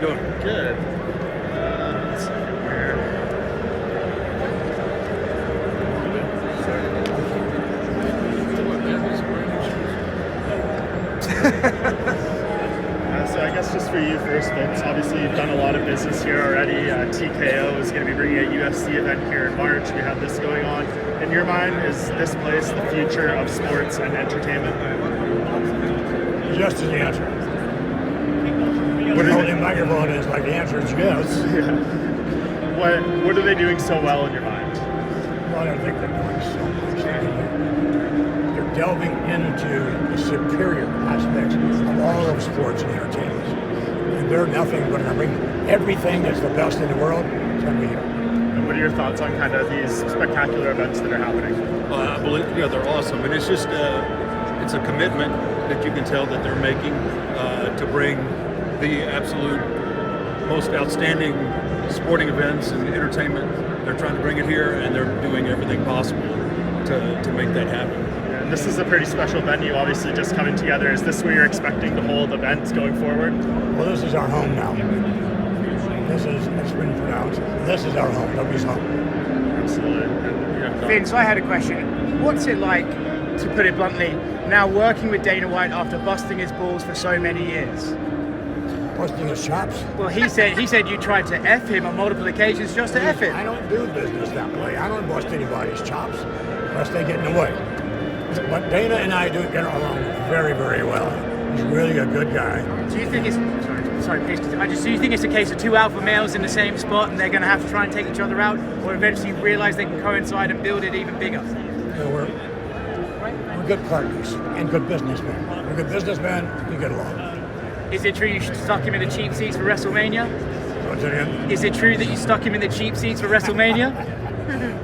you doing? Good. Let's see here. So I guess just for you first, Vince, obviously you've done a lot of business here already. TKO is going to be bringing a UFC event here in March. We have this going on. In your mind, is this place the future of sports and entertainment? Yes is the answer. What the holding microphone is like the answer is yes. Yeah. What are they doing so well in your mind? Well, I don't think they're doing so much. They're delving into the superior aspects of all of sports and entertainment. And they're nothing but going to bring everything that's the best in the world to be here. And what are your thoughts on kind of these spectacular events that are happening? I believe, they're awesome, and it's just it's a commitment that you can tell that they're making to bring the absolute most outstanding sporting events and entertainment. They're trying to bring it here, and they're doing everything possible to make that happen. And this is a pretty special venue, obviously, just coming together. Is this where you're expecting to hold events going forward? Well, this is our home now. It's been pronounced. This is our home. Nobody's home. Absolutely. Vince, I had a question. What's it like, to put it bluntly, now working with Dana White after busting his balls for so many years? Busting his chops? Well, he said you tried to F him on multiple occasions just to F him. I don't do business that way. I don't bust anybody's chops unless they get in the way. But Dana and I do get along very, very well. He's really a good guy. Do you think it's sorry, please? Do you think it's a case of two alpha males in the same spot, and they're going to have to try and take each other out, or eventually realize they can coincide and build it even bigger? We're good partners and good businessmen. We're good businessmen. We get along. Is it true you stuck him in the cheap seats for WrestleMania? What's it again? Is it true that you stuck him in the cheap seats for WrestleMania?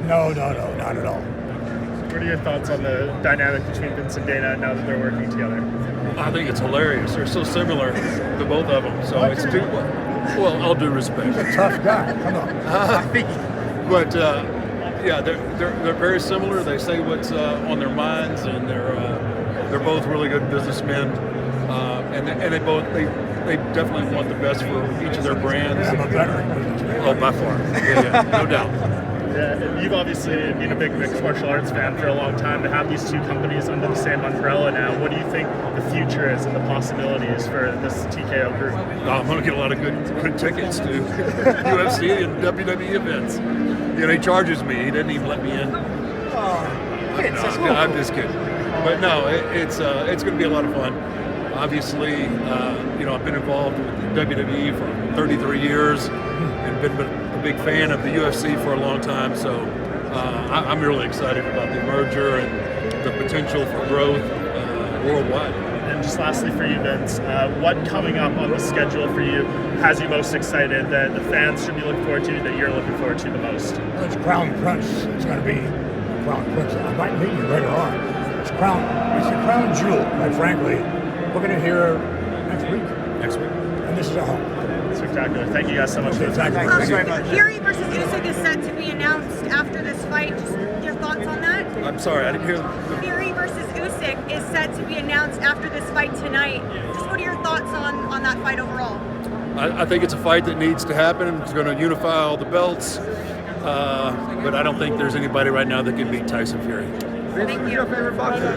No, not at all. What are your thoughts on the dynamic between Vince and Dana now that they're working together? I think it's hilarious. They're so similar, to both of them. So it's too well. All due respect. He's a tough guy. Come on. But they're very similar. They say what's on their minds, and they're both really good businessmen. And they definitely want the best for each of their brands. I'm a veteran businessman. Oh, by far. Yeah, no doubt. Yeah, you've obviously been a big mixed martial arts fan for a long time. To have these two companies under the same umbrella now, what do you think the future is and the possibilities for this TKO group? I'm going to get a lot of good tickets to UFC and WWE events. He charges me. He didn't even let me in. I'm just kidding. But no, it's going to be a lot of fun. Obviously, I've been involved with WWE for 33 years and been a big fan of the UFC for a long time. So I'm really excited about the merger and the potential for growth worldwide. And just lastly for you, Vince, what coming up on the schedule for you has you most excited, that the fans should be looking forward to, that you're looking forward to the most? Well, it's Crown Prince. It's going to be Crown Prince. I might meet you later on. It's a crown jewel, quite frankly. We're going to hear next week. And this is our home. Spectacular. Thank you guys so much. Okay, thank you. Fury versus Usyk is set to be announced after this fight. Just your thoughts on that? I'm sorry, I didn't hear. Fury versus Usyk is set to be announced after this fight tonight. Just what are your thoughts on that fight overall? I think it's a fight that needs to happen. It's going to unify all the belts. But I don't think there's anybody right now that can beat Tyson Fury. Thank you. Who's your favorite boxer?